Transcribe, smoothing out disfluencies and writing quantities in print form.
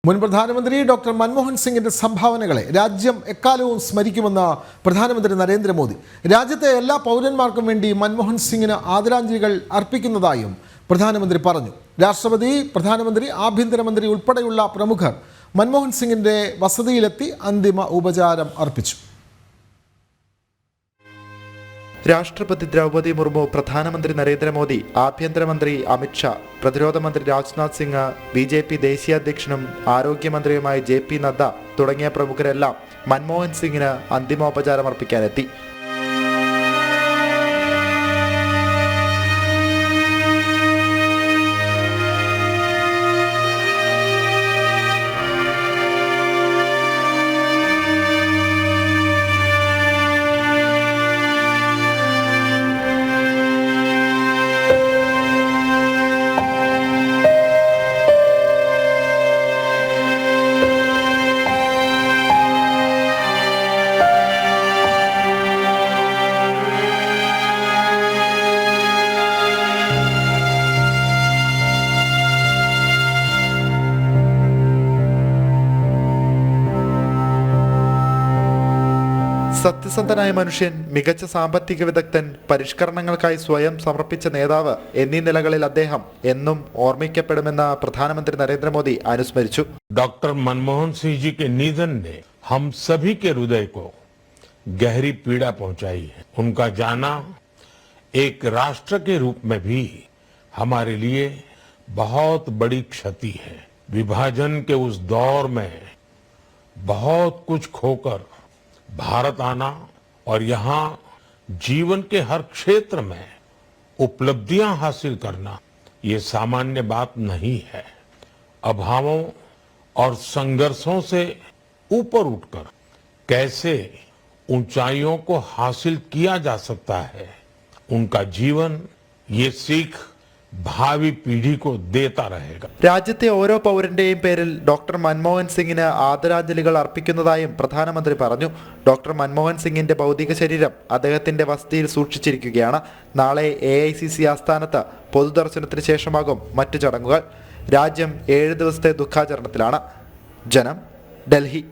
മുൻ പ്രധാനമന്ത്രി ഡോക്ടർ മൻമോഹൻ സിംഗിന്റെ സംഭാവനകളെ രാജ്യം എക്കാലവും സ്മരിക്കുമെന്ന് പ്രധാനമന്ത്രി നരേന്ദ്രമോദി. രാജ്യത്തെ എല്ലാ പൗരന്മാർക്കും വേണ്ടി മൻമോഹൻ സിംഗിന് ആദരാഞ്ജലികൾ അർപ്പിക്കുന്നതായും പ്രധാനമന്ത്രി പറഞ്ഞു. രാഷ്ട്രപതി, പ്രധാനമന്ത്രി, ആഭ്യന്തരമന്ത്രി ഉൾപ്പെടെയുള്ള പ്രമുഖർ മൻമോഹൻ സിംഗിന്റെ വസതിയിലെത്തി അന്തിമ ഉപചാരം അർപ്പിച്ചു. രാഷ്ട്രപതി ദ്രൗപദി മുർമു, പ്രധാനമന്ത്രി നരേന്ദ്രമോദി, ആഭ്യന്തരമന്ത്രി അമിത്ഷാ, പ്രതിരോധ മന്ത്രി രാജ്നാഥ് സിംഗ്, BJP ദേശീയ അധ്യക്ഷനും ആരോഗ്യമന്ത്രിയുമായ JP നദ്ദ തുടങ്ങിയ പ്രമുഖരെല്ലാം മൻമോഹൻ സിംഗിന് അന്തിമോപചാരം അർപ്പിക്കാനെത്തി. സത്യസന്ധനായ മനുഷ്യൻ, മികച്ച സാമ്പത്തിക വിദഗ്ധൻ, പരിഷ്കരണങ്ങൾക്കായി സ്വയം സമർപ്പിച്ച നേതാവ് എന്നീ നിലകളിൽ അദ്ദേഹം എന്നും ഓർമ്മിക്കപ്പെടുമെന്ന് പ്രധാനമന്ത്രി നരേന്ദ്രമോദി അനുസ്മരിച്ചു. डॉक्टर मनमोहन सिंह जी के निधन ने हम सभी के हृदय को गहरी पीड़ा पहुंचाई है. उनका जाना एक राष्ट्र के रूप में भी हमारे लिए बहुत बड़ी क्षति है. विभाजन के उस दौर में बहुत कुछ खोकर भारत आना और यहाँ जीवन के हर क्षेत्र में उपलब्धियां हासिल करना ये सामान्य बात नहीं है. अभावों और संघर्षों से ऊपर उठकर कैसे ऊंचाइयों को हासिल किया जा सकता है, उनका जीवन ये सीख ഭാവി പീഡികോ ദേതാ രഹേഗ. രാജ്യത്തെ ഓരോ പൗരന്റെയും പേരിൽ ഡോക്ടർ മൻമോഹൻ സിംഗിന് ആദരാഞ്ജലികൾ അർപ്പിക്കുന്നതായും പ്രധാനമന്ത്രി പറഞ്ഞു. ഡോക്ടർ മൻമോഹൻ സിംഗിന്റെ ഭൗതിക ശരീരം അദ്ദേഹത്തിന്റെ വസതിയിൽ സൂക്ഷിച്ചിരിക്കുകയാണ്. നാളെ AICC ആസ്ഥാനത്ത് പൊതുദർശനത്തിന് ശേഷമാകും മറ്റു ചടങ്ങുകൾ. രാജ്യം 7 ദിവസത്തെ ദുഃഖാചരണത്തിലാണ്. ജനം, ഡൽഹി.